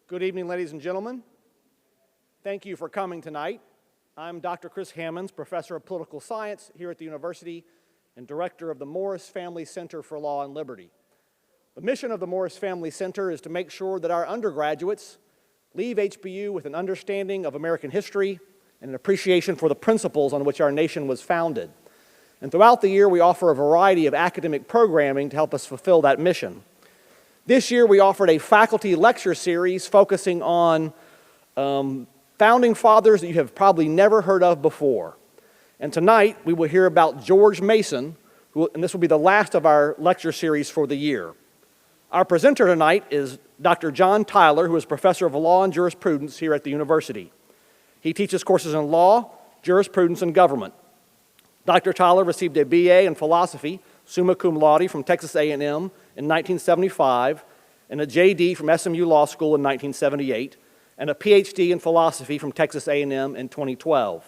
Good evening, ladies and gentlemen. Thank you for coming tonight. I'm Dr. Chris Hammond, Professor of Political Science here at the University and Director of the Morris Family Center for Law and Liberty. The mission of the Morris Family Center is to make sure that our undergraduates leave HBU with an understanding of American history and an appreciation for the principles on which our nation was founded. And throughout the year, we offer a variety of academic programming to help us fulfill that mission. This year, we offered a faculty lecture series focusing on founding fathers that you have probably never heard of before. And tonight, we will hear about George Mason, and this will be the last of our lecture series for the year. Our presenter tonight is Dr. John Tyler, who is Professor of Law and Jurisprudence here at the University. He teaches courses in law, jurisprudence, and government. Dr. Tyler received a BA in philosophy, summa cum laude, from Texas A&M in 1975, and a JD from SMU Law School in 1978, and a PhD in philosophy from Texas A&M in 2012.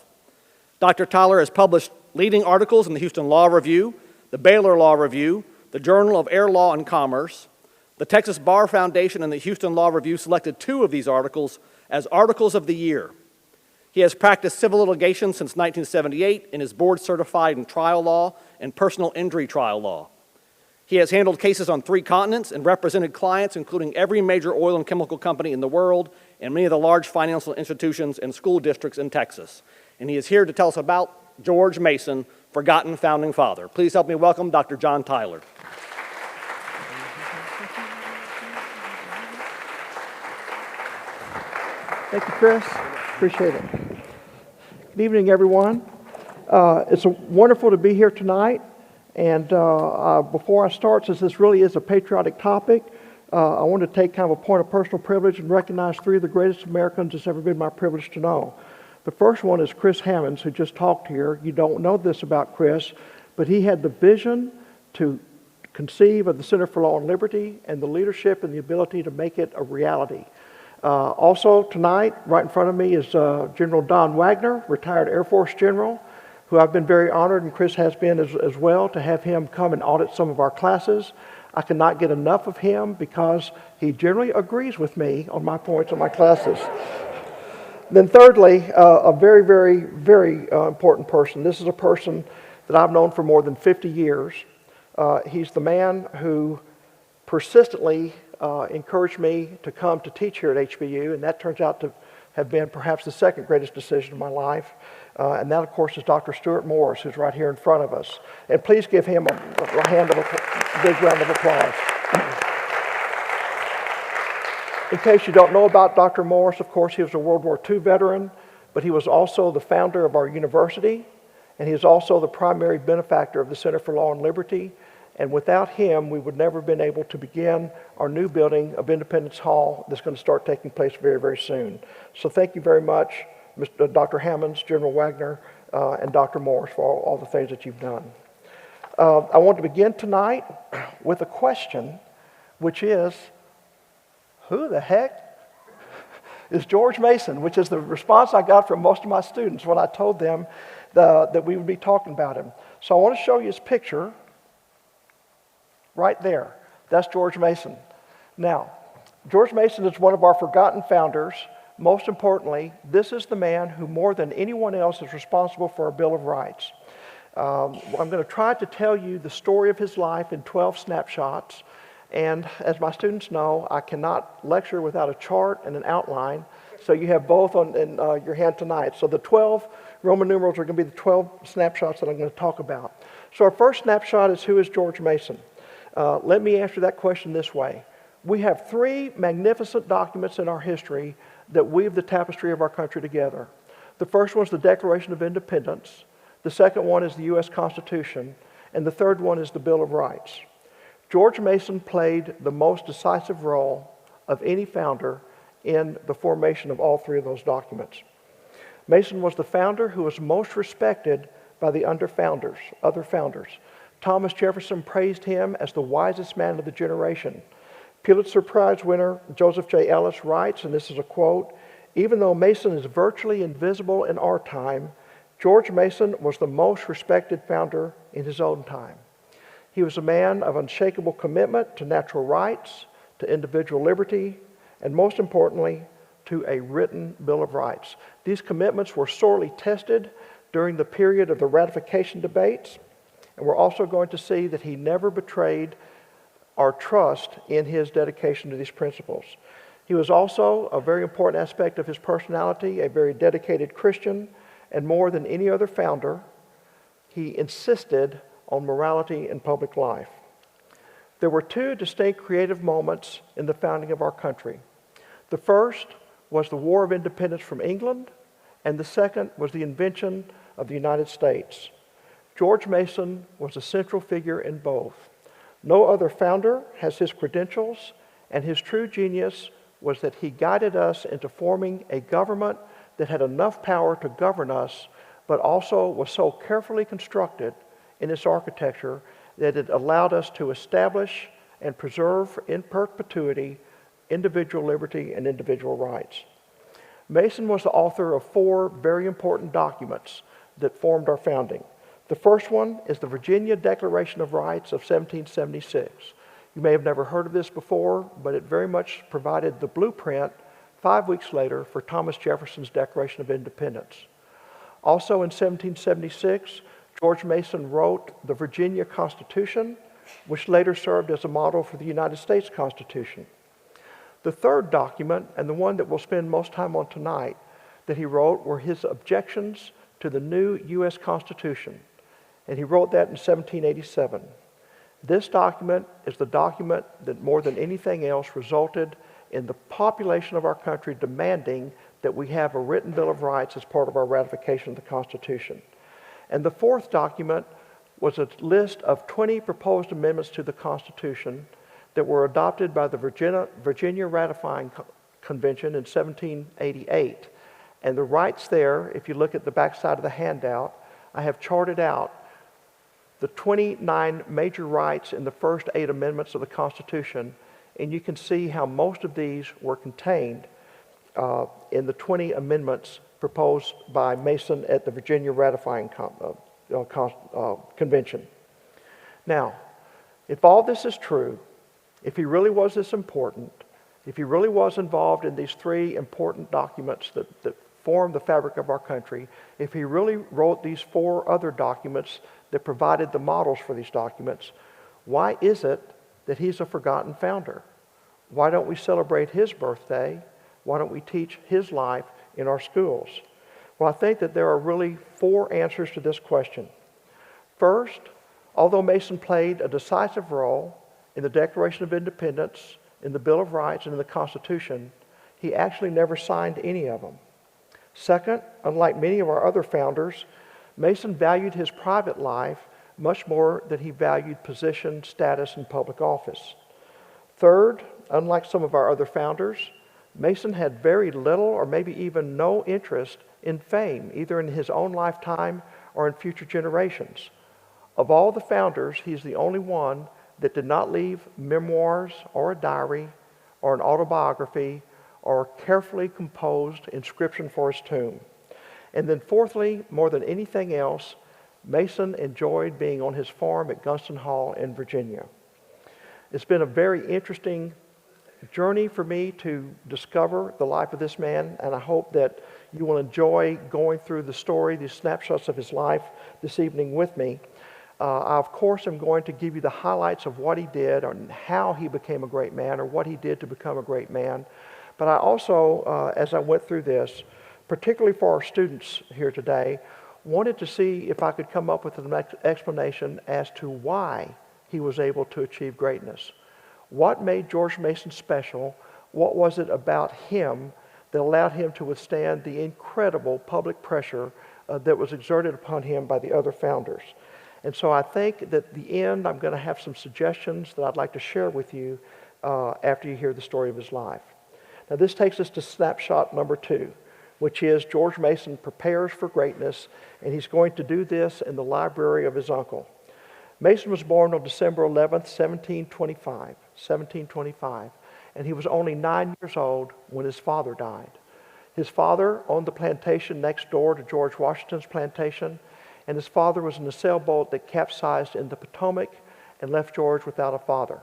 Dr. Tyler has published leading articles in the Houston Law Review, the Baylor Law Review, the Journal of Air Law and Commerce. The Texas Bar Foundation and the Houston Law Review selected 2 of these articles as Articles of the Year. He has practiced civil litigation since 1978 and is board certified in trial law and personal injury trial law. He has handled cases on 3 continents and represented clients including every major oil and chemical company in the world and many of the large financial institutions and school districts in Texas. And he is here to tell us about George Mason, forgotten founding father. Please help me welcome Dr. John Tyler. Thank you, Chris. Appreciate it. Good evening, everyone. It's wonderful to be here tonight. And before I start, since this really is a patriotic topic, I want to take kind of a point of personal privilege and recognize 3 of the greatest Americans it's ever been my privilege to know. The first one is Chris Hammond, who just talked here. You don't know this about Chris, but he had the vision to conceive of the Center for Law and Liberty and the leadership and the ability to make it a reality. Also tonight, right in front of me is General Don Wagner, retired Air Force General, who I've been very honored, and Chris has been as well, to have him come and audit some of our classes. I cannot get enough of him because he generally agrees with me on my points on my classes. Then thirdly, a very, very, very important person. This is a person that I've known for more than 50 years. He's the man who persistently encouraged me to come to teach here at HBU, and that turns out to have been perhaps the second greatest decision of my life. And that, of course, is Dr. Stuart Morris, who's right here in front of us. And please give him a big round of applause. In case you don't know about Dr. Morris, of course, he was a World War II veteran, but he was also the founder of our university, and he is also the primary benefactor of the Center for Law and Liberty. And without him, we would never have been able to begin our new building of Independence Hall that's going to start taking place very, very soon. So thank you very much, Dr. Hammond, General Wagner, and Dr. Morris for all the things that you've done. I want to begin tonight with a question, which is, who the heck is George Mason? Which is the response I got from most of my students when I told them that we would be talking about him. So I want to show you his picture. Right there. That's George Mason. Now, George Mason is one of our forgotten founders. Most importantly, this is the man who more than anyone else is responsible for our Bill of Rights. I'm going to try to tell you the story of his life in 12 snapshots. And as my students know, I cannot lecture without a chart and an outline. So you have both in your hand tonight. So the 12 Roman numerals are going to be the 12 snapshots that I'm going to talk about. So our first snapshot is, who is George Mason? Let me answer that question this way. We have 3 magnificent documents in our history that weave the tapestry of our country together. The first one is the Declaration of Independence. The second one is the U.S. Constitution. And the third one is the Bill of Rights. George Mason played the most decisive role of any founder in the formation of all 3 of those documents. Mason was the founder who was most respected by the other founders. Thomas Jefferson praised him as the wisest man of the generation. Pulitzer Prize winner Joseph J. Ellis writes, and this is a quote, Even though Mason is virtually invisible in our time, George Mason was the most respected founder in his own time. He was a man of unshakable commitment to natural rights, to individual liberty, and most importantly, to a written Bill of Rights. These commitments were sorely tested during the period of the ratification debates, and we're also going to see that he never betrayed our trust in his dedication to these principles. He was also a very important aspect of his personality, a very dedicated Christian, and more than any other founder, he insisted on morality in public life. There were two distinct creative moments in the founding of our country. The first was the War of Independence from England, and the second was the invention of the United States. George Mason was a central figure in both. No other founder has his credentials, and his true genius was that he guided us into forming a government that had enough power to govern us, but also was so carefully constructed in its architecture that it allowed us to establish and preserve in perpetuity individual liberty and individual rights. Mason was the author of four very important documents that formed our founding. The first one is the Virginia Declaration of Rights of 1776. You may have never heard of this before, but it very much provided the blueprint 5 weeks later for Thomas Jefferson's Declaration of Independence. Also in 1776, George Mason wrote the Virginia Constitution, which later served as a model for the United States Constitution. The third document, and the one that we'll spend most time on tonight, that he wrote were his objections to the new U.S. Constitution, and he wrote that in 1787. This document is the document that more than anything else resulted in the population of our country demanding that we have a written Bill of Rights as part of our ratification of the Constitution. And the fourth document was a list of 20 proposed amendments to the Constitution that were adopted by the Virginia Ratifying Convention in 1788. And the rights there, if you look at the back side of the handout, I have charted out the 29 major rights in the first 8 amendments of the Constitution, and you can see how most of these were contained in the 20 amendments proposed by Mason at the Virginia Ratifying Convention. Now, if all this is true, if he really was this important, if he really was involved in these 3 important documents that form the fabric of our country, if he really wrote these 4 other documents that provided the models for these documents, why is it that he's a forgotten founder? Why don't we celebrate his birthday? Why don't we teach his life in our schools? Well, I think that there are really 4 answers to this question. First, although Mason played a decisive role in the Declaration of Independence, in the Bill of Rights, and in the Constitution, he actually never signed any of them. Second, unlike many of our other founders, Mason valued his private life much more than he valued position, status, and public office. Third, unlike some of our other founders, Mason had very little or maybe even no interest in fame, either in his own lifetime or in future generations. Of all the founders, he's the only one that did not leave memoirs or a diary or an autobiography or a carefully composed inscription for his tomb. And then fourthly, more than anything else, Mason enjoyed being on his farm at Gunston Hall in Virginia. It's been a very interesting journey for me to discover the life of this man, and I hope that you will enjoy going through the story, these snapshots of his life this evening with me. I, of course, am going to give you the highlights of what he did and how he became a great man or what he did to become a great man. But I also, as I went through this, particularly for our students here today, wanted to see if I could come up with an explanation as to why he was able to achieve greatness. What made George Mason special? What was it about him that allowed him to withstand the incredible public pressure that was exerted upon him by the other founders? And so I think that at the end, I'm going to have some suggestions that I'd like to share with you after you hear the story of his life. Now, this takes us to snapshot number 2, which is George Mason prepares for greatness, and he's going to do this in the library of his uncle. Mason was born on December 11th, 1725, and he was only 9 years old when his father died. His father owned the plantation next door to George Washington's plantation, and his father was in a sailboat that capsized in the Potomac and left George without a father.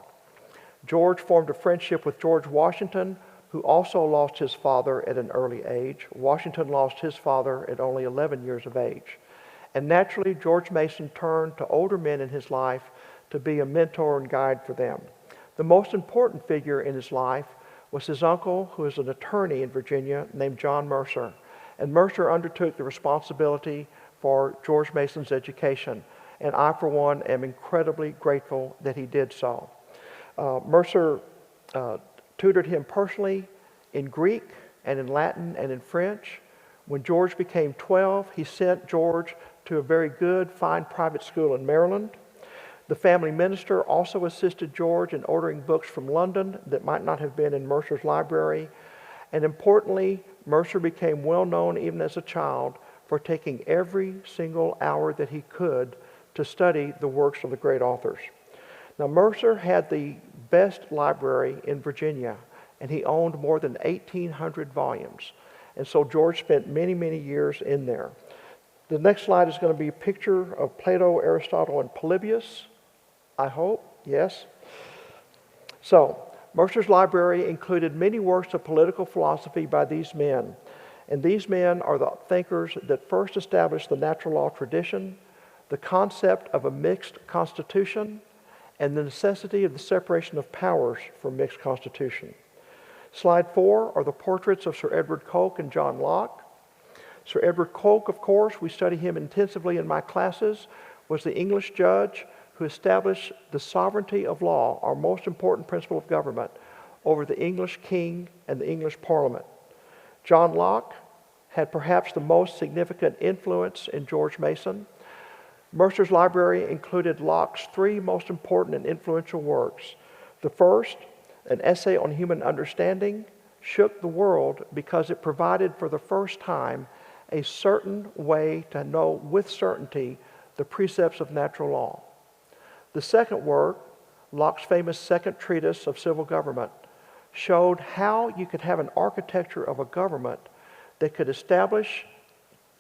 George formed a friendship with George Washington, who also lost his father at an early age. Washington lost his father at only 11 years of age. And naturally, George Mason turned to older men in his life to be a mentor and guide for them. The most important figure in his life was his uncle, who was an attorney in Virginia named John Mercer. And Mercer undertook the responsibility for George Mason's education. And I, for one, am incredibly grateful that he did so. Mercer tutored him personally in Greek and in Latin and in French. When George became 12, he sent George to a very good, fine private school in Maryland. The family minister also assisted George in ordering books from London that might not have been in Mercer's library. And importantly, Mercer became well known even as a child for taking every single hour that he could to study the works of the great authors. Now, Mercer had the best library in Virginia, and he owned more than 1,800 volumes. And so George spent many, many years in there. The next slide is going to be a picture of Plato, Aristotle, and Polybius, I hope, yes. So, Mercer's library included many works of political philosophy by these men. And these men are the thinkers that first established the natural law tradition, the concept of a mixed constitution, and the necessity of the separation of powers for mixed constitution. Slide 4 are the portraits of Sir Edward Coke and John Locke. Sir Edward Coke, of course, we study him intensively in my classes, was the English judge who established the sovereignty of law, our most important principle of government, over the English king and the English parliament. John Locke had perhaps the most significant influence in George Mason. Mercer's library included Locke's 3 most important and influential works. The first, an essay on human understanding, shook the world because it provided for the first time a certain way to know with certainty the precepts of natural law. The second work, Locke's famous second treatise of civil government, showed how you could have an architecture of a government that could establish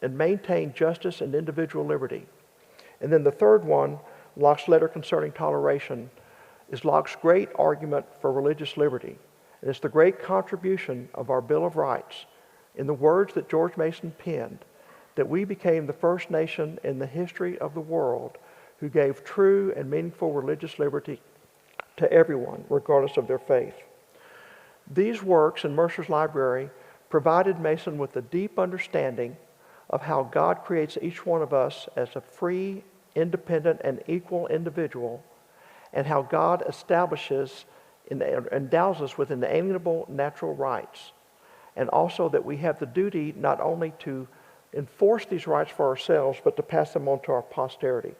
and maintain justice and individual liberty. And then the third one, Locke's letter concerning toleration, is Locke's great argument for religious liberty. And it's the great contribution of our Bill of Rights, in the words that George Mason penned, that we became the first nation in the history of the world who gave true and meaningful religious liberty to everyone, regardless of their faith. These works in Mercer's library provided Mason with a deep understanding of how God creates each one of us as a free, independent, and equal individual, and how God establishes and endows us with inalienable natural rights, and also that we have the duty not only to enforce these rights for ourselves, but to pass them on to our posterity.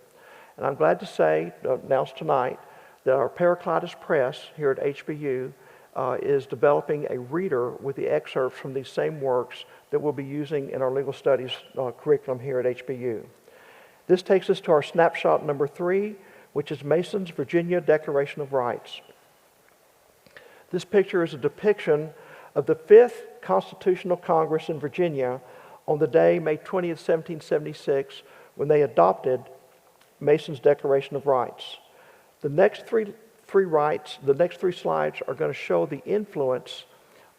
And I'm glad to say, announce tonight, that our Paraclitus Press here at HBU is developing a reader with the excerpts from these same works that we'll be using in our legal studies curriculum here at HBU. This takes us to our snapshot number 3, which is Mason's Virginia Declaration of Rights. This picture is a depiction of the 5th Constitutional Congress in Virginia on the day, May 20th, 1776, when they adopted Mason's Declaration of Rights. The next three slides are going to show the influence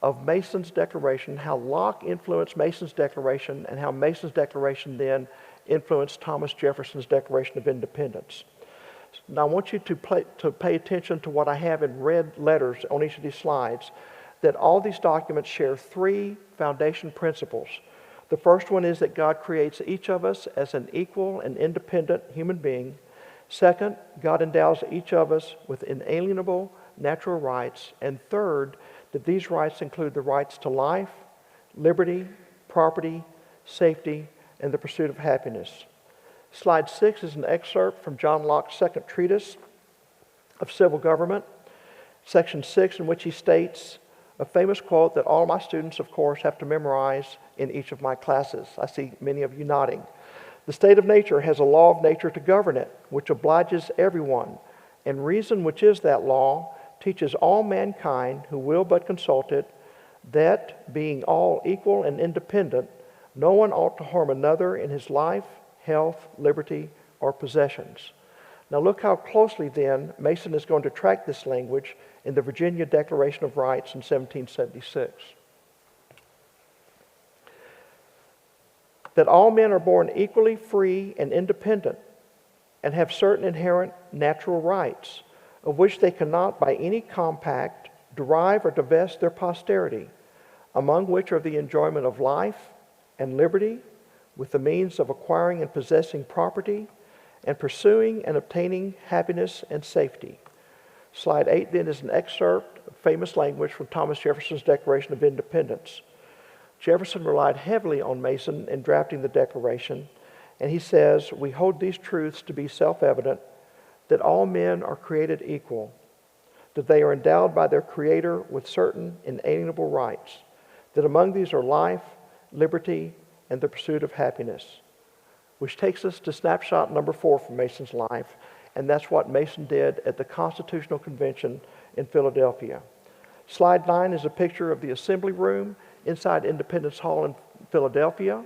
of Mason's Declaration, how Locke influenced Mason's Declaration, and how Mason's Declaration then influenced Thomas Jefferson's Declaration of Independence. Now I want you to pay attention to what I have in red letters on each of these slides, that all these documents share 3 foundation principles. The first one is that God creates each of us as an equal and independent human being. Second, God endows each of us with inalienable natural rights. And third, that these rights include the rights to life, liberty, property, safety, and the pursuit of happiness. Slide 6 is an excerpt from John Locke's second treatise of civil government, section 6, in which he states a famous quote that all my students, of course, have to memorize in each of my classes. I see many of you nodding. The state of nature has a law of nature to govern it, which obliges everyone, and reason, which is that law, teaches all mankind who will but consult it, that, being all equal and independent, no one ought to harm another in his life, health, liberty, or possessions. Now look how closely then Mason is going to track this language in the Virginia Declaration of Rights in 1776. That all men are born equally free and independent and have certain inherent natural rights, of which they cannot by any compact derive or divest their posterity, among which are the enjoyment of life and liberty, with the means of acquiring and possessing property, and pursuing and obtaining happiness and safety. Slide 8 then is an excerpt of famous language from Thomas Jefferson's Declaration of Independence. Jefferson relied heavily on Mason in drafting the Declaration, and he says, "We hold these truths to be self-evident, that all men are created equal, that they are endowed by their Creator with certain inalienable rights, that among these are life, liberty, and the pursuit of happiness." Which takes us to snapshot number 4 from Mason's life, and that's what Mason did at the Constitutional Convention in Philadelphia. Slide 9 is a picture of the Assembly Room inside Independence Hall in Philadelphia.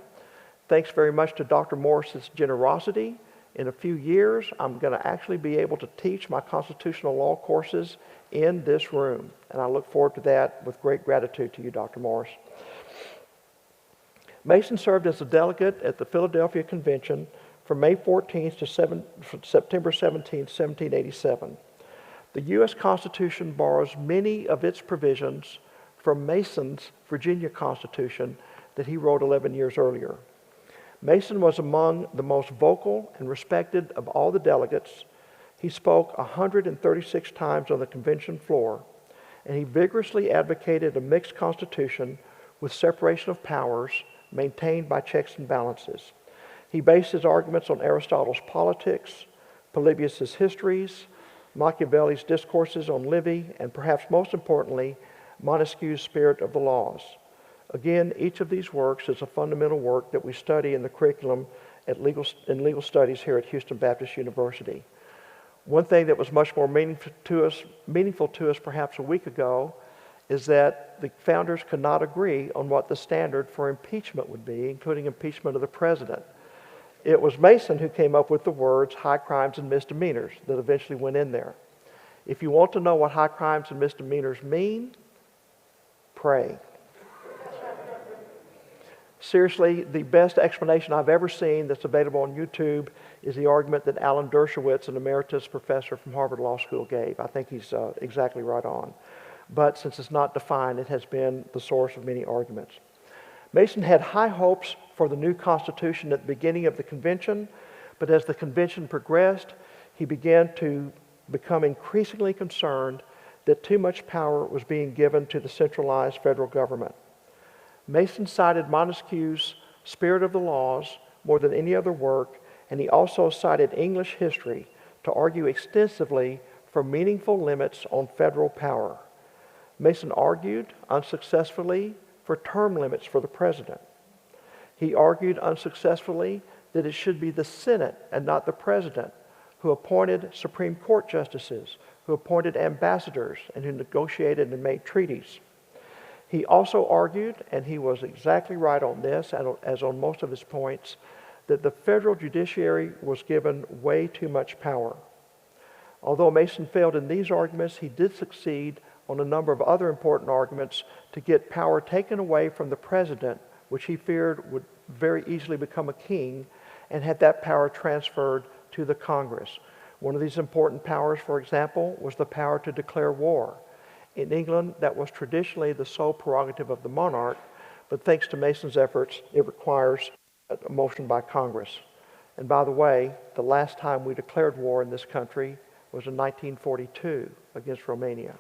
Thanks very much to Dr. Morris's generosity. In a few years, I'm going to actually be able to teach my constitutional law courses in this room, and I look forward to that with great gratitude to you, Dr. Morris. Mason served as a delegate at the Philadelphia Convention from May 14th to September 17th, 1787. The U.S. Constitution borrows many of its provisions from Mason's Virginia Constitution that he wrote 11 years earlier. Mason was among the most vocal and respected of all the delegates. He spoke 136 times on the convention floor, and he vigorously advocated a mixed constitution with separation of powers maintained by checks and balances. He based his arguments on Aristotle's Politics, Polybius's Histories, Machiavelli's Discourses on Livy, and perhaps most importantly, Montesquieu's Spirit of the Laws. Again, each of these works is a fundamental work that we study in the curriculum in legal studies here at Houston Baptist University. One thing that was much more meaningful to us perhaps a week ago is that the founders could not agree on what the standard for impeachment would be, including impeachment of the president. It was Mason who came up with the words high crimes and misdemeanors that eventually went in there. If you want to know what high crimes and misdemeanors mean, pray. Seriously, the best explanation I've ever seen that's available on YouTube is the argument that Alan Dershowitz, an emeritus professor from Harvard Law School, gave. I think he's exactly right on. But since it's not defined, it has been the source of many arguments. Mason had high hopes for the new Constitution at the beginning of the convention, but as the convention progressed, he began to become increasingly concerned that too much power was being given to the centralized federal government. Mason cited Montesquieu's Spirit of the Laws more than any other work, and he also cited English history to argue extensively for meaningful limits on federal power. Mason argued unsuccessfully for term limits for the president. He argued unsuccessfully that it should be the Senate and not the president who appointed Supreme Court justices, who appointed ambassadors, and who negotiated and made treaties. He also argued, and he was exactly right on this, as on most of his points, that the federal judiciary was given way too much power. Although Mason failed in these arguments, he did succeed on a number of other important arguments to get power taken away from the president, which he feared would very easily become a king, and had that power transferred to the Congress. One of these important powers, for example, was the power to declare war. In England, that was traditionally the sole prerogative of the monarch, but thanks to Mason's efforts, it requires a motion by Congress. And by the way, the last time we declared war in this country was in 1942 against Romania.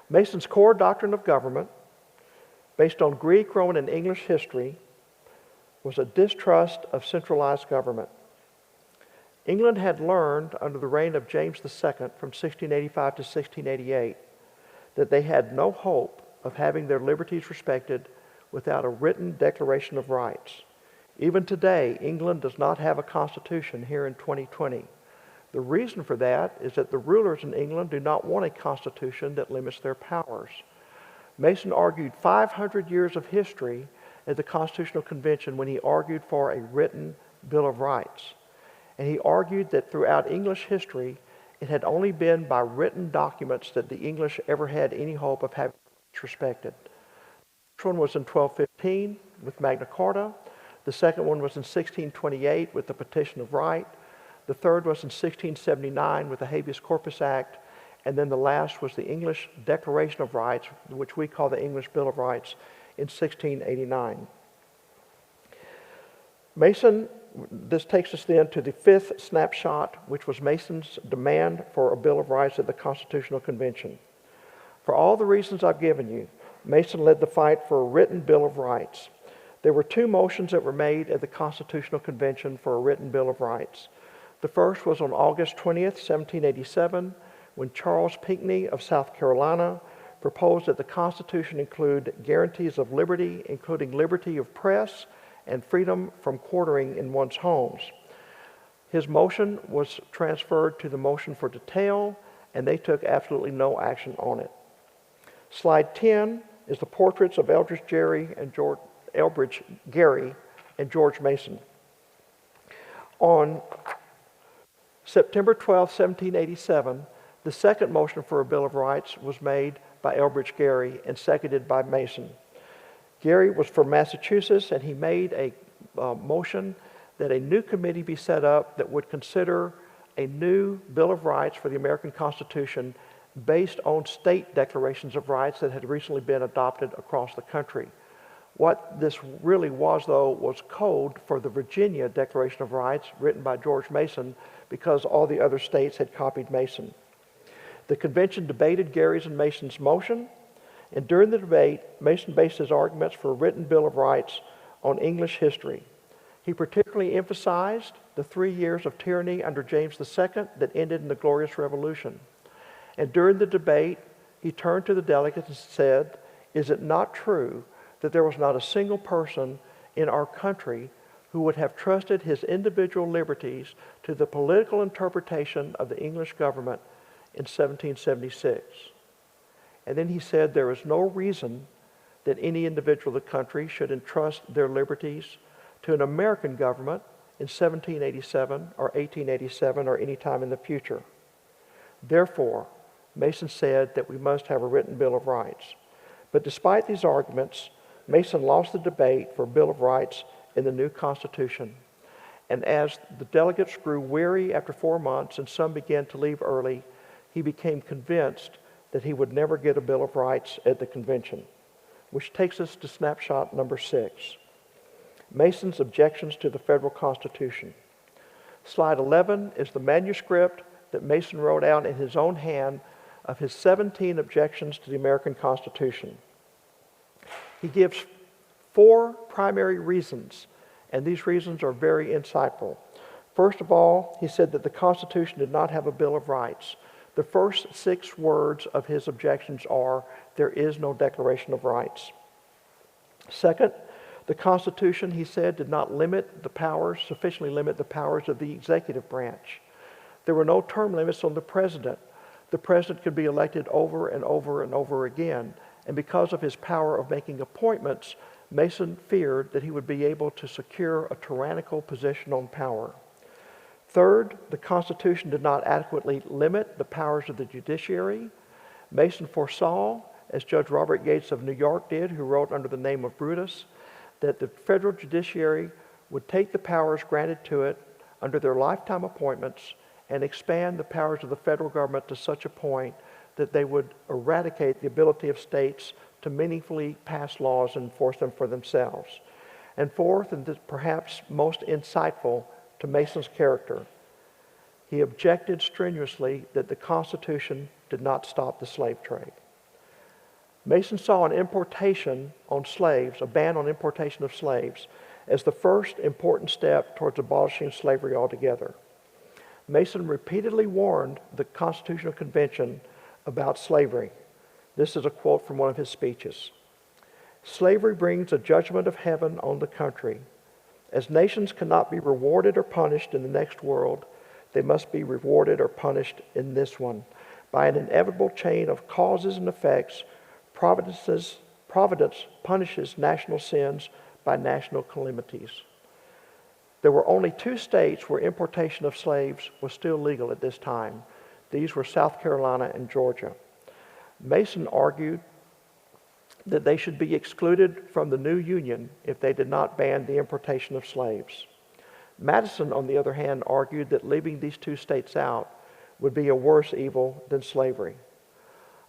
Mason's core doctrine of government, based on Greek, Roman, and English history, was a distrust of centralized government. England had learned under the reign of James II from 1685 to 1688 that they had no hope of having their liberties respected without a written Declaration of Rights. Even today, England does not have a constitution here in 2020, The reason for that is that the rulers in England do not want a constitution that limits their powers. Mason argued 500 years of history at the Constitutional Convention when he argued for a written Bill of Rights. And he argued that throughout English history, it had only been by written documents that the English ever had any hope of having rights respected. The first one was in 1215 with Magna Carta. The second one was in 1628 with the Petition of Right. The third was in 1679 with the Habeas Corpus Act. And then the last was the English Declaration of Rights, which we call the English Bill of Rights, in 1689. Mason, this takes us then to the fifth snapshot, which was Mason's demand for a Bill of Rights at the Constitutional Convention. For all the reasons I've given you, Mason led the fight for a written Bill of Rights. There were two motions that were made at the Constitutional Convention for a written Bill of Rights. The first was on August 20th, 1787, when Charles Pinckney of South Carolina proposed that the Constitution include guarantees of liberty, including liberty of press and freedom from quartering in one's homes. His motion was transferred to the motion for detail, and they took absolutely no action on it. Slide 10 is the portraits of Elbridge Gerry and George Mason. On September 12, 1787, the second motion for a Bill of Rights was made by Elbridge Gerry and seconded by Mason. Gerry was from Massachusetts, and he made a motion that a new committee be set up that would consider a new Bill of Rights for the American Constitution based on state declarations of rights that had recently been adopted across the country. What this really was, though, was code for the Virginia Declaration of Rights written by George Mason, because all the other states had copied Mason. The convention debated Gerry's and Mason's motion, and during the debate, Mason based his arguments for a written Bill of Rights on English history. He particularly emphasized the 3 years of tyranny under James II that ended in the Glorious Revolution. And during the debate, he turned to the delegates and said, "Is it not true that there was not a single person in our country who would have trusted his individual liberties to the political interpretation of the English government in 1776. And then he said there is no reason that any individual of the country should entrust their liberties to an American government in 1787 or 1887 or any time in the future. Therefore, Mason said that we must have a written Bill of Rights. But despite these arguments, Mason lost the debate for a Bill of Rights in the new Constitution. And as the delegates grew weary after 4 months and some began to leave early, he became convinced that he would never get a Bill of Rights at the convention, which takes us to snapshot number 6. Mason's objections to the federal Constitution. Slide 11 is the manuscript that Mason wrote out in his own hand of his 17 objections to the American Constitution. He gives 4 primary reasons, and these reasons are very insightful. First of all, he said that the Constitution did not have a Bill of Rights. The first 6 words of his objections are, "There is no Declaration of Rights." Second, the Constitution, he said, did not sufficiently limit the powers of the executive branch. There were no term limits on the president. The president could be elected over and over and over again. And because of his power of making appointments, Mason feared that he would be able to secure a tyrannical position on power. Third, the Constitution did not adequately limit the powers of the judiciary. Mason foresaw, as Judge Robert Gates of New York did, who wrote under the name of Brutus, that the federal judiciary would take the powers granted to it under their lifetime appointments and expand the powers of the federal government to such a point that they would eradicate the ability of states to meaningfully pass laws and enforce them for themselves. And fourth, and perhaps most insightful to Mason's character, he objected strenuously that the Constitution did not stop the slave trade. Mason saw an importation on slaves, a ban on importation of slaves, as the first important step towards abolishing slavery altogether. Mason repeatedly warned the Constitutional Convention about slavery. This is a quote from one of his speeches. "Slavery brings a judgment of heaven on the country. As nations cannot be rewarded or punished in the next world, they must be rewarded or punished in this one. By an inevitable chain of causes and effects, providence punishes national sins by national calamities. There were only 2 states where importation of slaves was still legal at this time. These were South Carolina and Georgia. Mason argued that they should be excluded from the new Union if they did not ban the importation of slaves. Madison, on the other hand, argued that leaving these 2 states out would be a worse evil than slavery.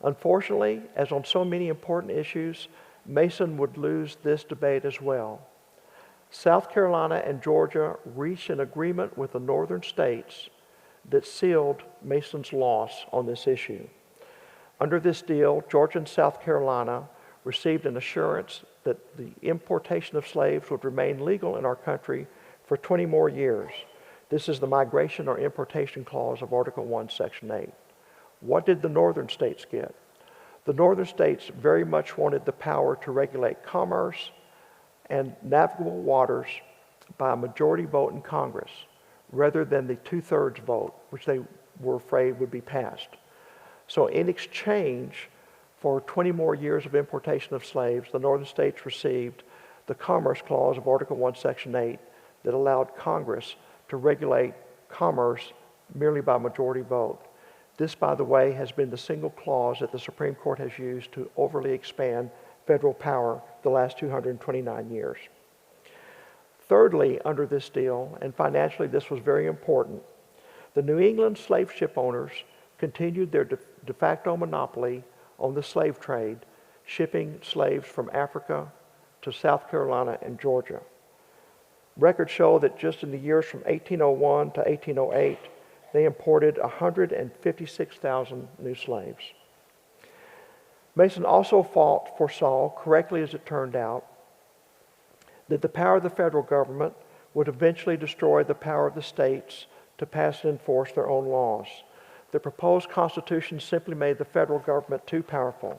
Unfortunately, as on so many important issues, Mason would lose this debate as well. South Carolina and Georgia reached an agreement with the northern states that sealed Mason's loss on this issue. Under this deal, Georgia and South Carolina received an assurance that the importation of slaves would remain legal in our country for 20 more years. This is the Migration or Importation Clause of Article 1, Section 8. What did the northern states get? The northern states very much wanted the power to regulate commerce and navigable waters by a majority vote in Congress, rather than the 2/3 vote, which they were afraid would be passed. So in exchange for 20 more years of importation of slaves, the northern states received the Commerce Clause of Article 1, Section 8 that allowed Congress to regulate commerce merely by majority vote. This, by the way, has been the single clause that the Supreme Court has used to overly expand federal power the last 229 years. Thirdly, under this deal, and financially this was very important, the New England slave ship owners continued their de facto monopoly on the slave trade, shipping slaves from Africa to South Carolina and Georgia. Records show that just in the years from 1801 to 1808, they imported 156,000 new slaves. Mason also foresaw, correctly as it turned out, that the power of the federal government would eventually destroy the power of the states to pass and enforce their own laws. The proposed Constitution simply made the federal government too powerful.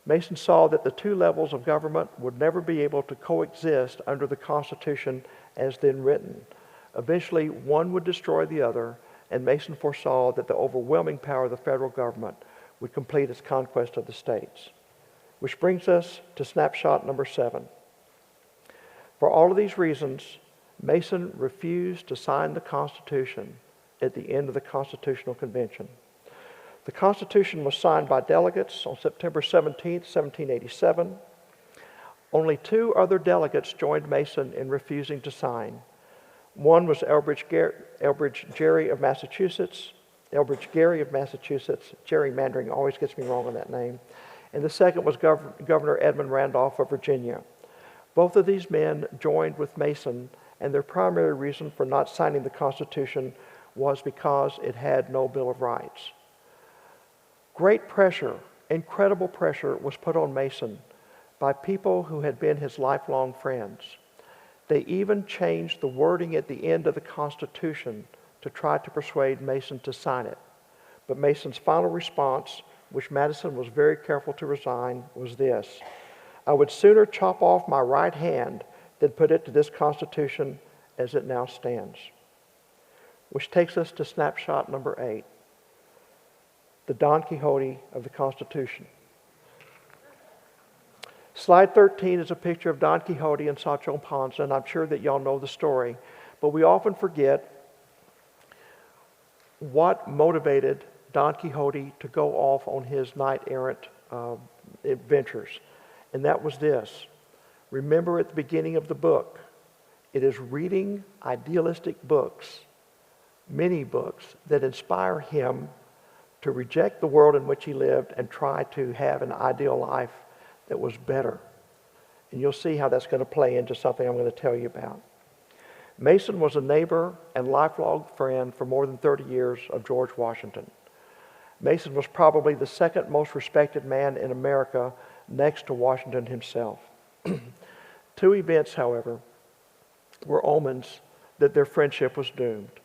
Mason saw that the 2 levels of government would never be able to coexist under the Constitution as then written. Eventually, one would destroy the other, and Mason foresaw that the overwhelming power of the federal government would complete its conquest of the states. Which brings us to snapshot number 7. For all of these reasons, Mason refused to sign the Constitution at the end of the Constitutional Convention. The Constitution was signed by delegates on September 17, 1787. Only 2 other delegates joined Mason in refusing to sign. One was Elbridge Gerry of Massachusetts. Gerrymandering always gets me wrong on that name. And the second was Governor Edmund Randolph of Virginia. Both of these men joined with Mason, and their primary reason for not signing the Constitution was because it had no Bill of Rights. Great pressure, incredible pressure, was put on Mason by people who had been his lifelong friends. They even changed the wording at the end of the Constitution to try to persuade Mason to sign it. But Mason's final response, which Madison was very careful to resign, was this: "I would sooner chop off my right hand than put it to this Constitution as it now stands." Which takes us to snapshot number 8, the Don Quixote of the Constitution. Slide 13 is a picture of Don Quixote and Sancho Panza, and I'm sure that y'all know the story, but we often forget what motivated Don Quixote to go off on his knight-errant adventures, and that was this. Remember at the beginning of the book, it is reading idealistic books, many books, that inspire him to reject the world in which he lived and try to have an ideal life that was better. And you'll see how that's going to play into something I'm going to tell you about. Mason was a neighbor and lifelong friend for more than 30 years of George Washington. Mason was probably the second most respected man in America next to Washington himself. 2 events, however, were omens that their friendship was doomed.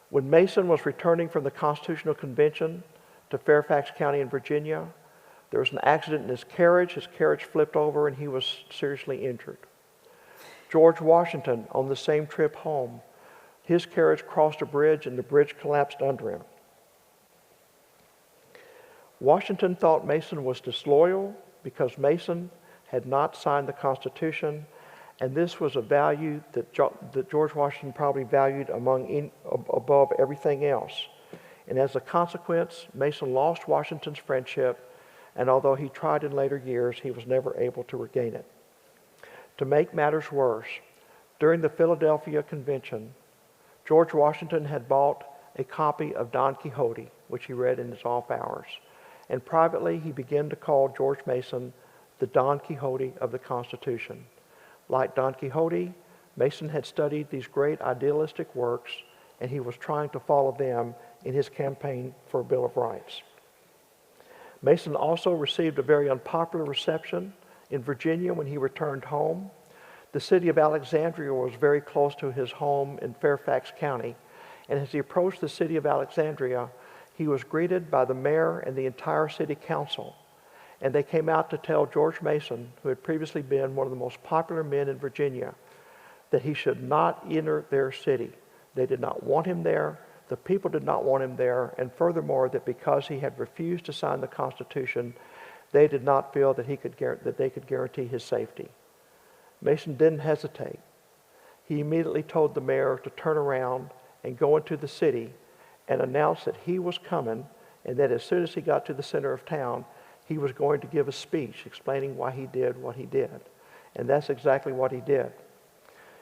When Mason was returning from the Constitutional Convention to Fairfax County in Virginia, there was an accident in his carriage. His carriage flipped over and he was seriously injured. George Washington, on the same trip home, His carriage crossed a bridge and the bridge collapsed under him. Washington thought Mason was disloyal because Mason had not signed the Constitution, and this was a value that George Washington probably valued above everything else. And as a consequence, Mason lost Washington's friendship, and although he tried in later years, he was never able to regain it. To make matters worse, during the Philadelphia Convention, George Washington had bought a copy of Don Quixote, which he read in his off hours. And privately, he began to call George Mason the Don Quixote of the Constitution. Like Don Quixote, Mason had studied these great idealistic works, and he was trying to follow them in his campaign for a Bill of Rights. Mason also received a very unpopular reception in Virginia when he returned home. The city of Alexandria was very close to his home in Fairfax County, and as he approached the city of Alexandria, he was greeted by the mayor and the entire city council. And they came out to tell George Mason, who had previously been one of the most popular men in Virginia, that he should not enter their city. They did not want him there. The people did not want him there. And furthermore, that because he had refused to sign the Constitution, they did not feel that they could guarantee his safety. Mason didn't hesitate. He immediately told the mayor to turn around and go into the city and announce that he was coming, and that as soon as he got to the center of town, he was going to give a speech explaining why he did what he did. And that's exactly what he did.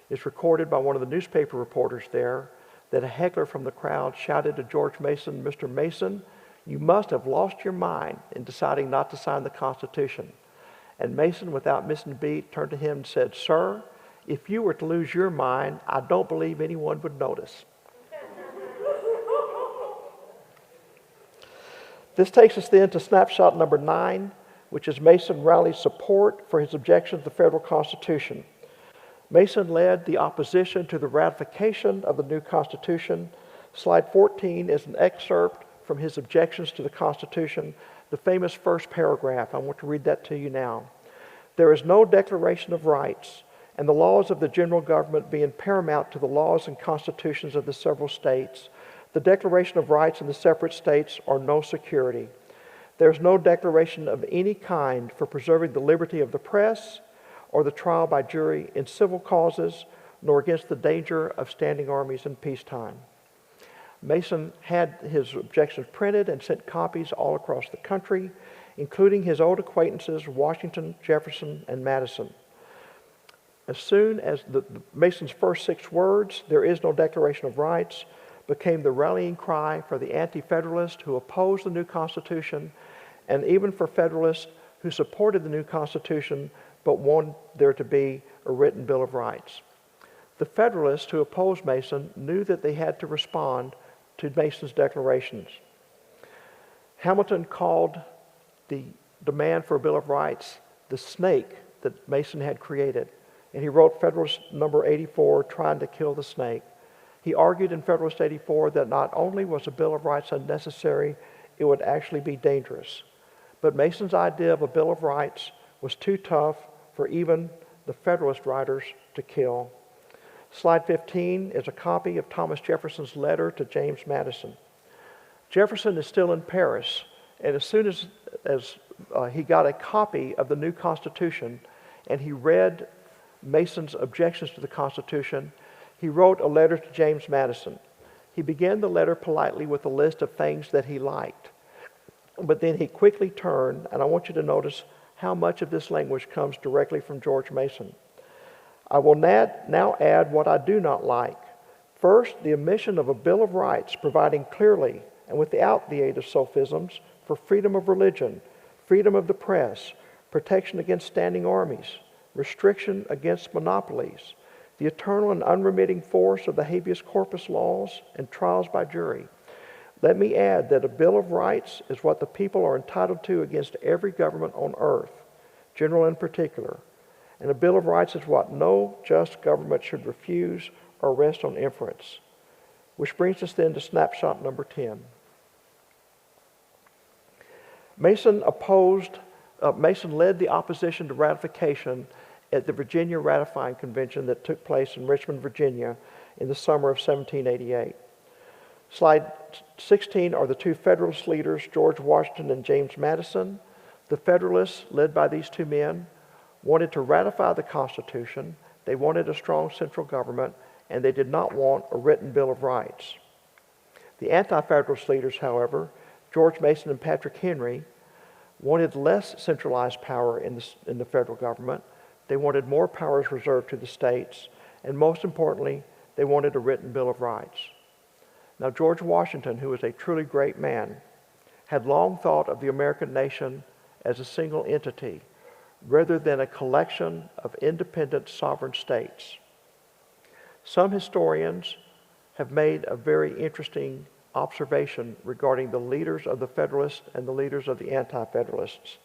It's recorded by one of the newspaper reporters there that a heckler from the crowd shouted to George Mason, "Mr. Mason, you must have lost your mind in deciding not to sign the Constitution." And Mason, without missing a beat, turned to him and said, "Sir, if you were to lose your mind, I don't believe anyone would notice." This takes us then to snapshot number 9, which is Mason rallies support for his objection to the federal Constitution. Mason led the opposition to the ratification of the new Constitution. Slide 14 is an excerpt from his objections to the Constitution, the famous first paragraph. I want to read that to you now. "There is no declaration of rights, and the laws of the general government being paramount to the laws and constitutions of the several states, the declaration of rights in the separate states are no security. There is no declaration of any kind for preserving the liberty of the press or the trial by jury in civil causes, nor against the danger of standing armies in peacetime." Mason had his objections printed and sent copies all across the country, including his old acquaintances Washington, Jefferson, and Madison. As soon as Mason's first 6 words, "There is no Declaration of Rights," became the rallying cry for the anti-Federalists who opposed the new Constitution, and even for Federalists who supported the new Constitution but wanted there to be a written Bill of Rights. The Federalists who opposed Mason knew that they had to respond to Mason's declarations. Hamilton called the demand for a Bill of Rights the snake that Mason had created, and he wrote Federalist number 84, trying to kill the snake. He argued in Federalist 84 that not only was a Bill of Rights unnecessary, it would actually be dangerous. But Mason's idea of a Bill of Rights was too tough for even the Federalist writers to kill. Slide 15 is a copy of Thomas Jefferson's letter to James Madison. Jefferson is still in Paris, and as soon as he got a copy of the new Constitution and he read Mason's objections to the Constitution, he wrote a letter to James Madison. He began the letter politely with a list of things that he liked, but then he quickly turned, and I want you to notice how much of this language comes directly from George Mason. "I will now add what I do not like. First, the omission of a Bill of Rights providing clearly and without the aid of sophisms for freedom of religion, freedom of the press, protection against standing armies, restriction against monopolies, the eternal and unremitting force of the habeas corpus laws and trials by jury. Let me add that a Bill of Rights is what the people are entitled to against every government on earth, general and particular. And a Bill of Rights is what no just government should refuse or rest on inference." Which brings us then to snapshot number 10. Mason led the opposition to ratification at the Virginia Ratifying Convention that took place in Richmond, Virginia in the summer of 1788. Slide 16 are the two Federalist leaders, George Washington and James Madison. The Federalists, led by these two men, wanted to ratify the Constitution. They wanted a strong central government, and they did not want a written Bill of Rights. The Anti-Federalist leaders, however, George Mason and Patrick Henry, wanted less centralized power in the federal government. They wanted more powers reserved to the states, and most importantly, they wanted a written Bill of Rights. Now, George Washington, who was a truly great man, had long thought of the American nation as a single entity rather than a collection of independent sovereign states. Some historians have made a very interesting observation regarding the leaders of the Federalists and the leaders of the Anti-Federalists.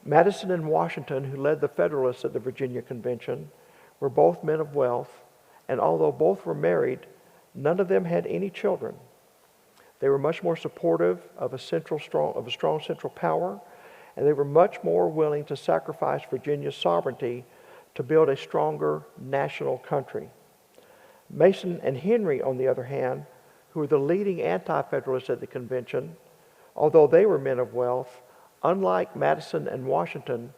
Madison and Washington, who led the Federalists at the Virginia Convention, were both men of wealth, and although both were married, none of them had any children. They were much more supportive of a strong central power, and they were much more willing to sacrifice Virginia's sovereignty to build a stronger national country. Mason and Henry, on the other hand, who were the leading Anti-Federalists at the convention, although they were men of wealth, unlike Madison and Washington,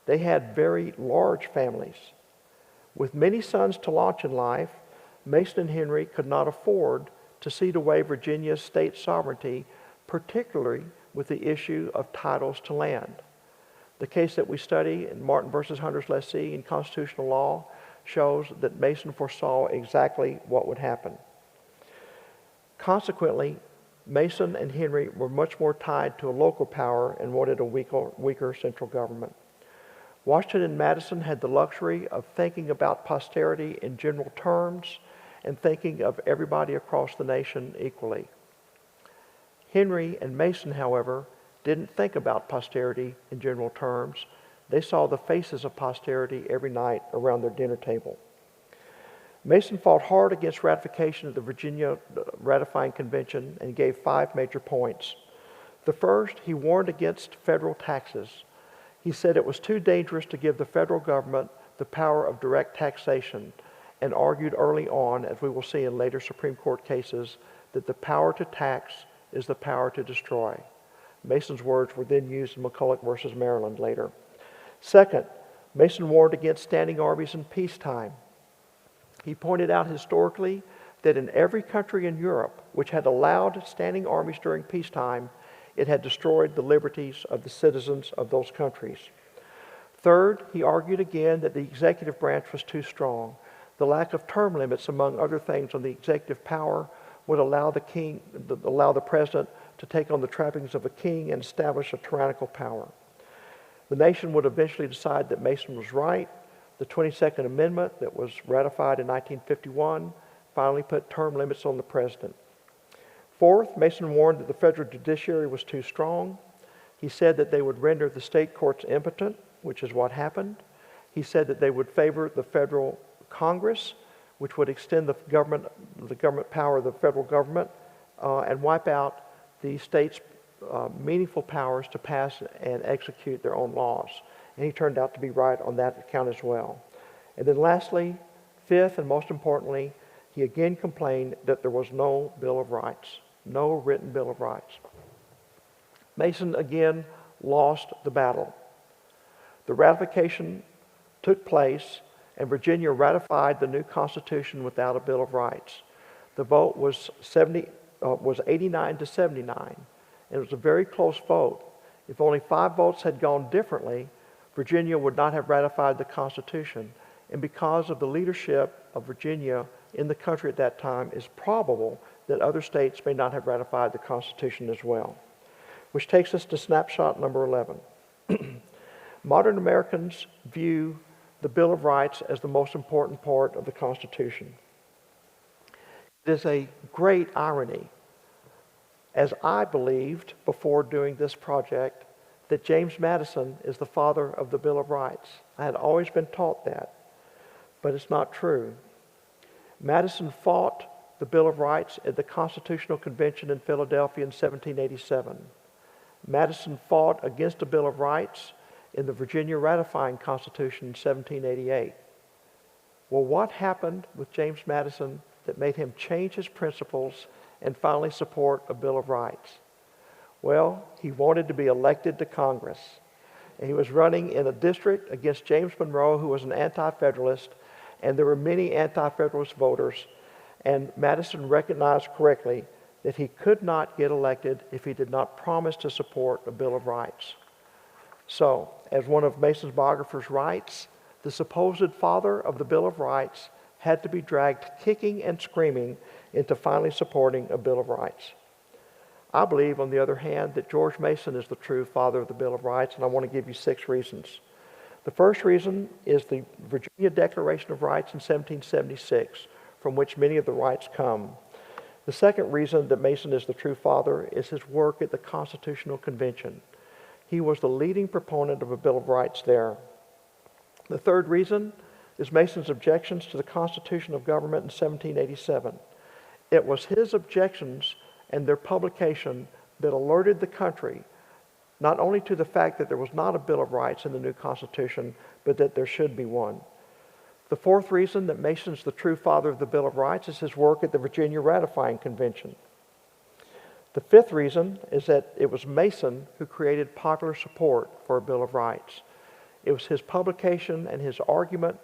they had very large families. With many sons to launch in life, Mason and Henry could not afford to cede away Virginia's state sovereignty, particularly with the issue of titles to land. The case that we study in Martin versus Hunter's lessee in constitutional law shows that Mason foresaw exactly what would happen. Consequently, Mason and Henry were much more tied to a local power and wanted a weaker central government. Washington and Madison had the luxury of thinking about posterity in general terms and thinking of everybody across the nation equally. Henry and Mason, however, didn't think about posterity in general terms. They saw the faces of posterity every night around their dinner table. Mason fought hard against ratification of the Virginia Ratifying Convention and gave 5 major points. The first, he warned against federal taxes. He said it was too dangerous to give the federal government the power of direct taxation, and argued early on, as we will see in later Supreme Court cases, that the power to tax is the power to destroy. Mason's words were then used in McCulloch versus Maryland later. Second, Mason warned against standing armies in peacetime. He pointed out historically that in every country in Europe which had allowed standing armies during peacetime, it had destroyed the liberties of the citizens of those countries. Third, he argued again that the executive branch was too strong. The lack of term limits, among other things, on the executive power would allow the president to take on the trappings of a king and establish a tyrannical power. The nation would eventually decide that Mason was right. The 22nd Amendment that was ratified in 1951 finally put term limits on the president. Fourth, Mason warned that the federal judiciary was too strong. He said that they would render the state courts impotent, which is what happened. He said that they would favor the federal Congress, which would extend the government power of the federal government and wipe out the states' meaningful powers to pass and execute their own laws. And he turned out to be right on that account as well. And then lastly, fifth and most importantly, he again complained that there was no Bill of Rights, no written Bill of Rights. Mason again lost the battle. The ratification took place, and Virginia ratified the new Constitution without a Bill of Rights. The vote was 89 to 79, and it was a very close vote. If only 5 votes had gone differently, Virginia would not have ratified the Constitution. And because of the leadership of Virginia in the country at that time, it's probable that other states may not have ratified the Constitution as well. Which takes us to snapshot number 11. Modern Americans view the Bill of Rights as the most important part of the Constitution. It is a great irony, as I believed before doing this project, that James Madison is the father of the Bill of Rights. I had always been taught that, but it's not true. Madison fought the Bill of Rights at the Constitutional Convention in Philadelphia in 1787. Madison fought against the Bill of Rights in the Virginia Ratifying Constitution in 1788. Well, what happened with James Madison that made him change his principles and finally support a Bill of Rights? Well, he wanted to be elected to Congress. And he was running in a district against James Monroe, who was an anti-Federalist, and there were many anti-Federalist voters. And Madison recognized correctly that he could not get elected if he did not promise to support a Bill of Rights. So, as one of Mason's biographers writes, the supposed father of the Bill of Rights had to be dragged kicking and screaming into finally supporting a Bill of Rights. I believe, on the other hand, that George Mason is the true father of the Bill of Rights, and I want to give you 6 reasons. The first reason is the Virginia Declaration of Rights in 1776, from which many of the rights come. The second reason that Mason is the true father is his work at the Constitutional Convention. He was the leading proponent of a Bill of Rights there. The third reason is Mason's objections to the Constitution of Government in 1787. It was his objections and their publication that alerted the country not only to the fact that there was not a Bill of Rights in the new Constitution, but that there should be one. The fourth reason that Mason's the true father of the Bill of Rights is his work at the Virginia Ratifying Convention. The fifth reason is that it was Mason who created popular support for a Bill of Rights. It was his publication and his argument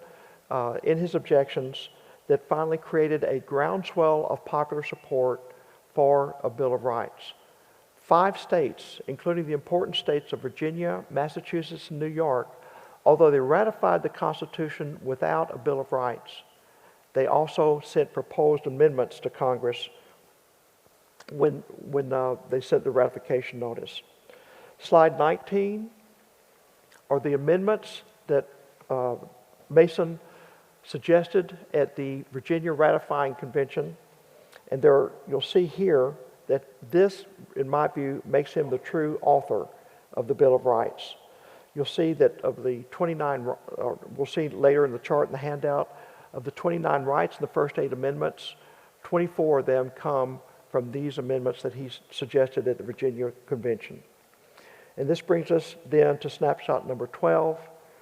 in his objections that finally created a groundswell of popular support for a Bill of Rights. 5 states, including the important states of Virginia, Massachusetts, and New York, although they ratified the Constitution without a Bill of Rights, they also sent proposed amendments to Congress when they sent the ratification notice. Slide 19 are the amendments that Mason suggested at the Virginia Ratifying Convention. And you'll see here that this, in my view, makes him the true author of the Bill of Rights. You'll see that of the 29, or we'll see later in the chart in the handout, of the 29 rights in the first 8 amendments, 24 of them come from these amendments that he suggested at the Virginia Convention. And this brings us then to snapshot number 12,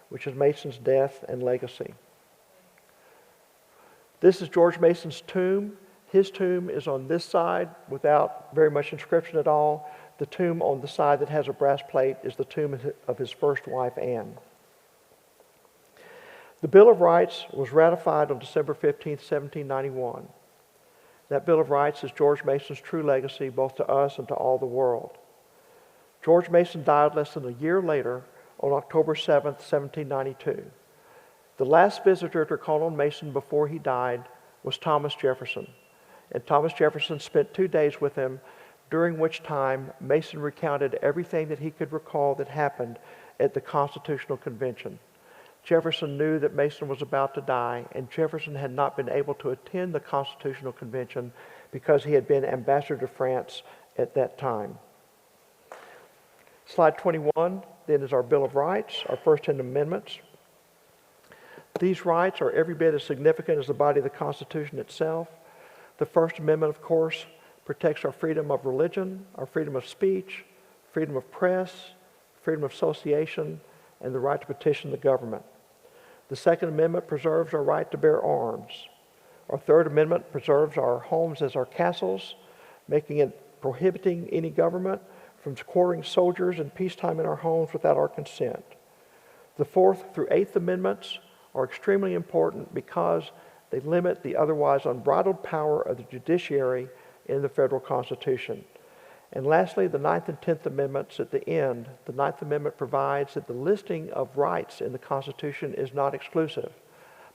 which is Mason's death and legacy. This is George Mason's tomb. His tomb is on this side without very much inscription at all. The tomb on the side that has a brass plate is the tomb of his first wife, Anne. The Bill of Rights was ratified on December 15, 1791. That Bill of Rights is George Mason's true legacy both to us and to all the world. George Mason died less than a year later on October 7, 1792. The last visitor to call on Mason before he died was Thomas Jefferson. And Thomas Jefferson spent 2 days with him, during which time Mason recounted everything that he could recall that happened at the Constitutional Convention. Jefferson knew that Mason was about to die, and Jefferson had not been able to attend the Constitutional Convention because he had been ambassador to France at that time. Slide 21 then is our Bill of Rights, our first 10 amendments. These rights are every bit as significant as the body of the Constitution itself. The First Amendment, of course, protects our freedom of religion, our freedom of speech, freedom of press, freedom of association, and the right to petition the government. The Second Amendment preserves our right to bear arms. Our Third Amendment preserves our homes as our castles, making it prohibiting any government from quartering soldiers in peacetime in our homes without our consent. The Fourth through Eighth Amendments are extremely important because they limit the otherwise unbridled power of the judiciary in the federal Constitution. And lastly, the Ninth and Tenth Amendments at the end. The Ninth Amendment provides that the listing of rights in the Constitution is not exclusive,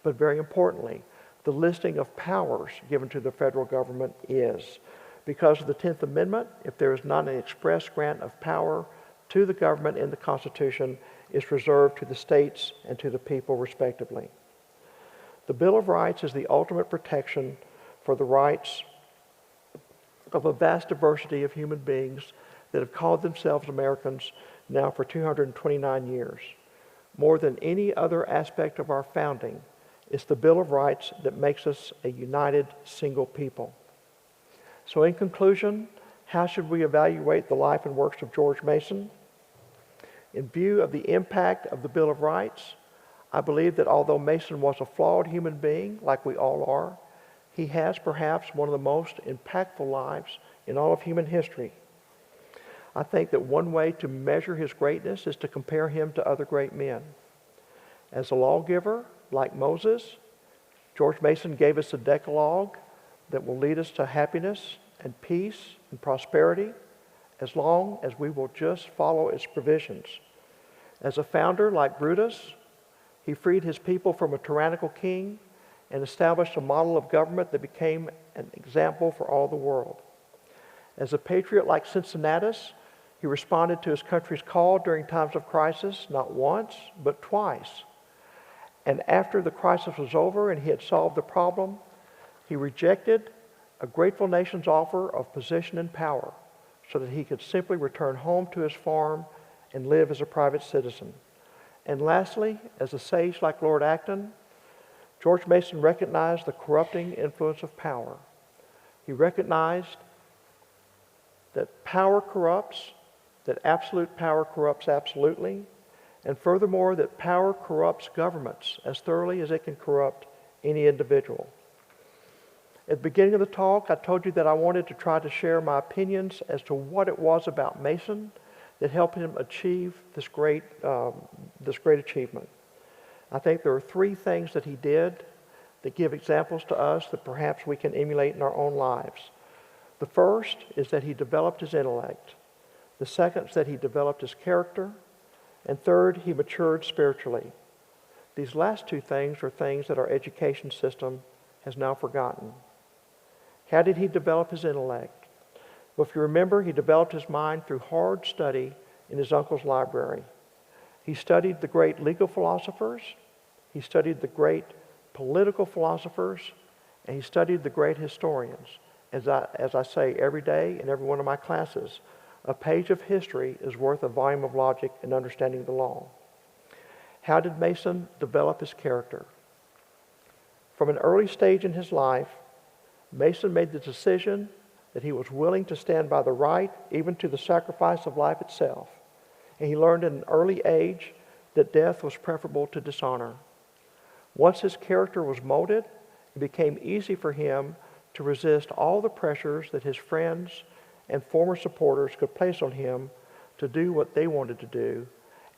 but very importantly, the listing of powers given to the federal government is. Because of the 10th Amendment, if there is not an express grant of power to the government in the Constitution, it's reserved to the states and to the people respectively. The Bill of Rights is the ultimate protection for the rights of a vast diversity of human beings that have called themselves Americans now for 229 years. More than any other aspect of our founding, it's the Bill of Rights that makes us a united single people. So in conclusion, how should we evaluate the life and works of George Mason? In view of the impact of the Bill of Rights, I believe that although Mason was a flawed human being, like we all are, He has perhaps one of the most impactful lives in all of human history. I think that one way to measure his greatness is to compare him to other great men. As a lawgiver, like Moses, George Mason gave us a Decalogue that will lead us to happiness and peace and prosperity as long as we will just follow its provisions. As a founder, like Brutus, he freed his people from a tyrannical king and established a model of government that became an example for all the world. As a patriot like Cincinnatus, he responded to his country's call during times of crisis, not once, but twice. And after the crisis was over and he had solved the problem, he rejected a grateful nation's offer of position and power so that he could simply return home to his farm and live as a private citizen. And lastly, as a sage like Lord Acton, George Mason recognized the corrupting influence of power. He recognized that power corrupts, that absolute power corrupts absolutely, and furthermore, that power corrupts governments as thoroughly as it can corrupt any individual. At the beginning of the talk, I told you that I wanted to try to share my opinions as to what it was about Mason that helped him achieve this great achievement. I think there are three things that he did that give examples to us that perhaps we can emulate in our own lives. The first is that he developed his intellect. The second is that he developed his character. And third, he matured spiritually. These last two things are things that our education system has now forgotten. How did he develop his intellect? Well, if you remember, he developed his mind through hard study in his uncle's library. He studied the great legal philosophers, he studied the great political philosophers, and he studied the great historians. As I say every day in every one of my classes, a page of history is worth a volume of logic in understanding the law. How did Mason develop his character? From an early stage in his life, Mason made the decision that he was willing to stand by the right, even to the sacrifice of life itself. And he learned at an early age that death was preferable to dishonor. Once his character was molded, it became easy for him to resist all the pressures that his friends and former supporters could place on him to do what they wanted to do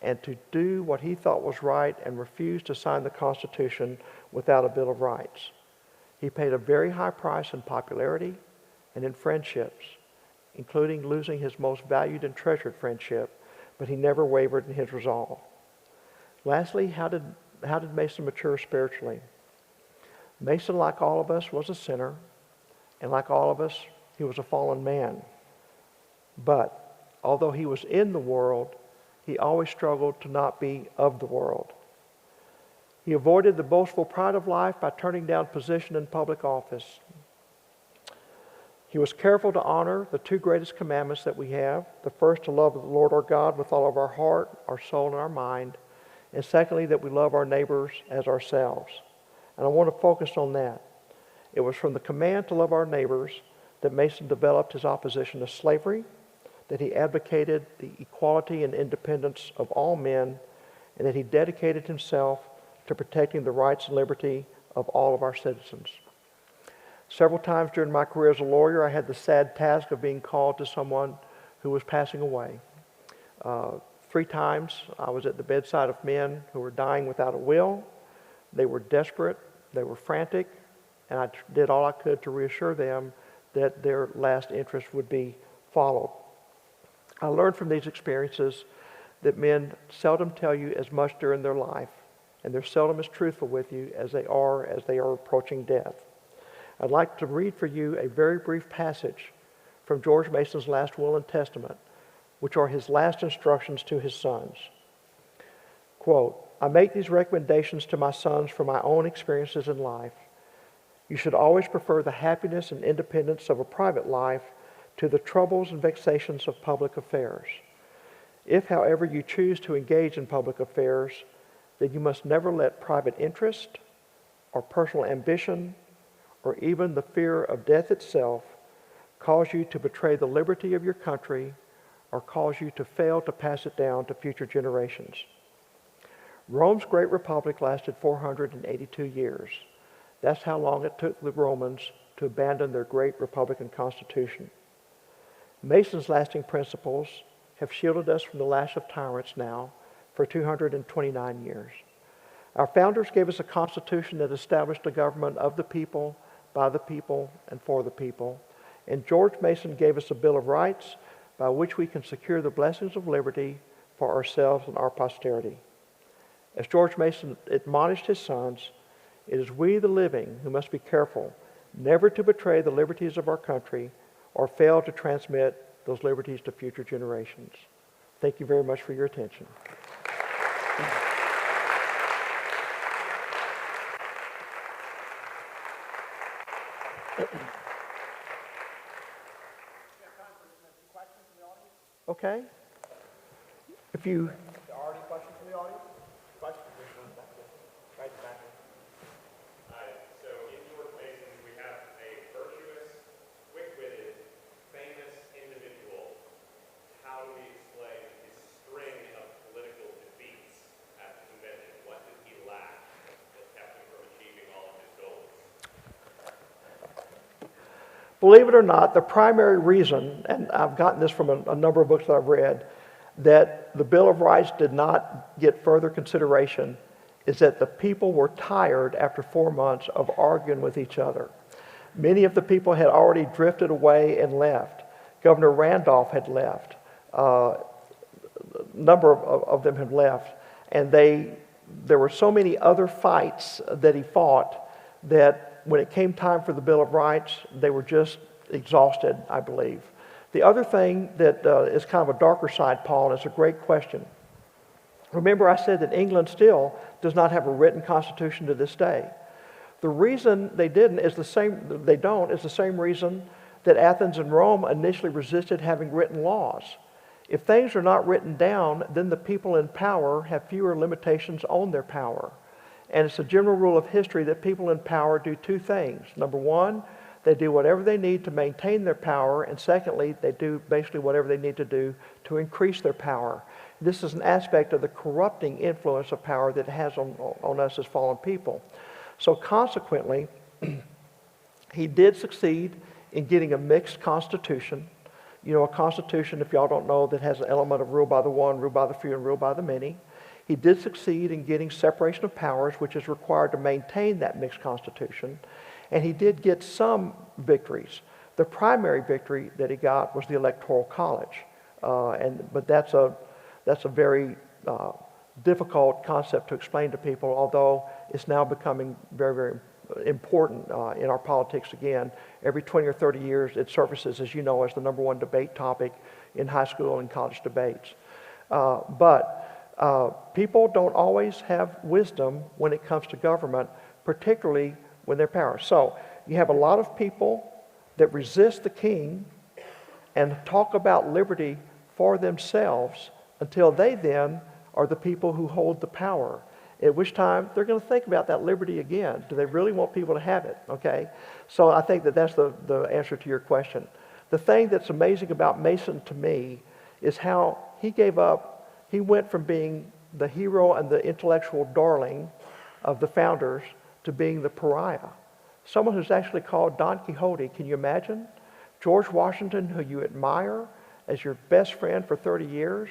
and to do what he thought was right and refuse to sign the Constitution without a Bill of Rights. He paid a very high price in popularity and in friendships, including losing his most valued and treasured friendship, but he never wavered in his resolve. Lastly, how did Mason mature spiritually? Mason, like all of us, was a sinner, and like all of us, he was a fallen man. But although he was in the world, he always struggled to not be of the world. He avoided the boastful pride of life by turning down position in public office. He was careful to honor the two greatest commandments that we have. The first, to love the Lord our God with all of our heart, our soul, and our mind. And secondly, that we love our neighbors as ourselves. And I want to focus on that. It was from the command to love our neighbors that Mason developed his opposition to slavery, that he advocated the equality and independence of all men, and that he dedicated himself to protecting the rights and liberty of all of our citizens. Several times during my career as a lawyer, I had the sad task of being called to someone who was passing away. 3 times I was at the bedside of men who were dying without a will. They were desperate, they were frantic, and I did all I could to reassure them that their last interest would be followed. I learned from these experiences that men seldom tell you as much during their life, and they're seldom as truthful with you as they are approaching death. I'd like to read for you a very brief passage from George Mason's last will and testament, which are his last instructions to his sons. Quote, "I make these recommendations to my sons from my own experiences in life. You should always prefer the happiness and independence of a private life to the troubles and vexations of public affairs. If, however, you choose to engage in public affairs, then you must never let private interest or personal ambition or even the fear of death itself cause you to betray the liberty of your country or cause you to fail to pass it down to future generations. Rome's great republic lasted 482 years. That's how long it took the Romans to abandon their great Republican Constitution. Mason's lasting principles have shielded us from the lash of tyrants now for 229 years. Our founders gave us a Constitution that established a government of the people, by the people, and for the people. And George Mason gave us a Bill of Rights by which we can secure the blessings of liberty for ourselves and our posterity. As George Mason admonished his sons, it is we, the living, who must be careful never to betray the liberties of our country or fail to transmit those liberties to future generations. Thank you very much for your attention. Okay. If you... There are any questions from the audience? Questions? Right back. So in George Mason, we have a virtuous, quick-witted, famous individual. How do we explain his string of political defeats at the convention? What did he lack that kept him from achieving all of his goals? Believe it or not, the primary reason, and I've gotten this from a number of books that I've read, that the Bill of Rights did not get further consideration is that the people were tired after 4 months of arguing with each other. Many of the people had already drifted away and left. Governor Randolph had left. A number of them had left. And there were so many other fights that he fought that when it came time for the Bill of Rights, they were just exhausted, I believe. The other thing that is kind of a darker side, Paul, and it's a great question. Remember I said that England still does not have a written constitution to this day. The reason they don't is the same reason that Athens and Rome initially resisted having written laws. If things are not written down, then the people in power have fewer limitations on their power. And it's a general rule of history that people in power do two things. Number one, they do whatever they need to maintain their power. And secondly, they do basically whatever they need to do to increase their power. This is an aspect of the corrupting influence of power that it has on us as fallen people. So consequently, he did succeed in getting a mixed constitution. You know, a constitution, if y'all don't know, that has an element of rule by the one, rule by the few, and rule by the many. He did succeed in getting separation of powers, which is required to maintain that mixed constitution. And he did get some victories. The primary victory that he got was the Electoral College. But that's a very difficult concept to explain to people, although it's now becoming very, very important in our politics again. Every 20 or 30 years, it surfaces, as you know, as the number one debate topic in high school and college debates. People don't always have wisdom when it comes to government, particularly when they're power. So you have a lot of people that resist the king and talk about liberty for themselves until they then are the people who hold the power, at which time they're going to think about that liberty again. Do they really want people to have it? Okay? So I think that that's the answer to your question. The thing that's amazing about Mason to me is how he gave up. He went from being the hero and the intellectual darling of the founders to being the pariah. Someone who's actually called Don Quixote. Can you imagine? George Washington, who you admire as your best friend for 30 years,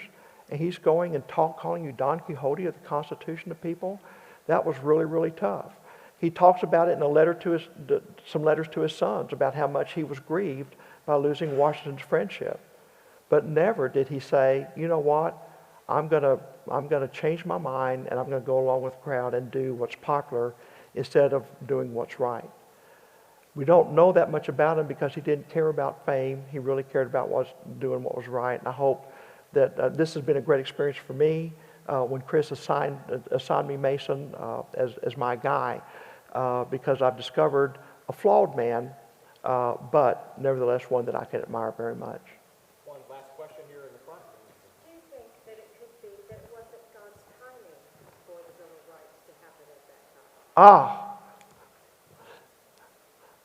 and he's going and calling you Don Quixote of the Constitution to people. That was really, really tough. He talks about it in a letter to some letters to his sons about how much he was grieved by losing Washington's friendship. But never did he say, you know what, I'm gonna change my mind and I'm gonna go along with the crowd and do what's popular instead of doing what's right. We don't know that much about him because he didn't care about fame. He really cared about doing what was right. And I hope that this has been a great experience for me when Chris assigned me Mason as my guy because I've discovered a flawed man, but nevertheless one that I can admire very much. One last question here in the front. Do you think that it could be that it wasn't God's timing for the Bill of Rights to happen at that time?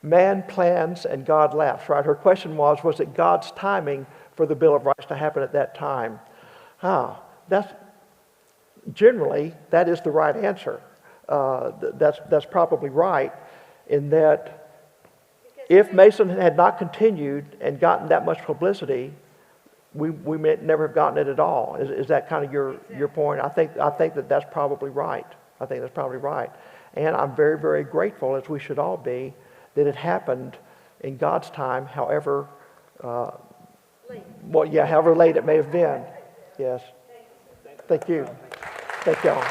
Man plans and God laughs, right? Her question was it God's timing for the Bill of Rights to happen at that time? That's generally, that is the right answer. That's probably right. in that if Mason had not continued and gotten that much publicity, we may never have gotten it at all. Is that kind of your point? I think that that's probably right. I think that's probably right. And I'm very, very grateful, as we should all be, that it happened in God's time, however, however late it may have been. Yes. Thank you. Thank y'all.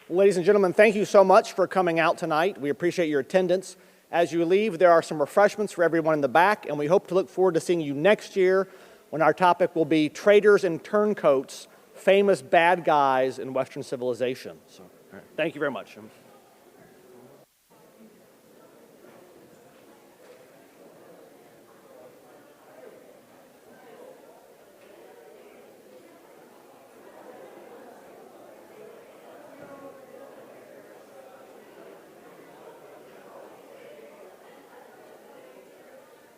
Ladies and gentlemen, thank you so much for coming out tonight. We appreciate your attendance. As you leave, there are some refreshments for everyone in the back, and we hope to look forward to seeing you next year when our topic will be Traitors and Turncoats, Famous Bad Guys in Western Civilization. So, thank you very much.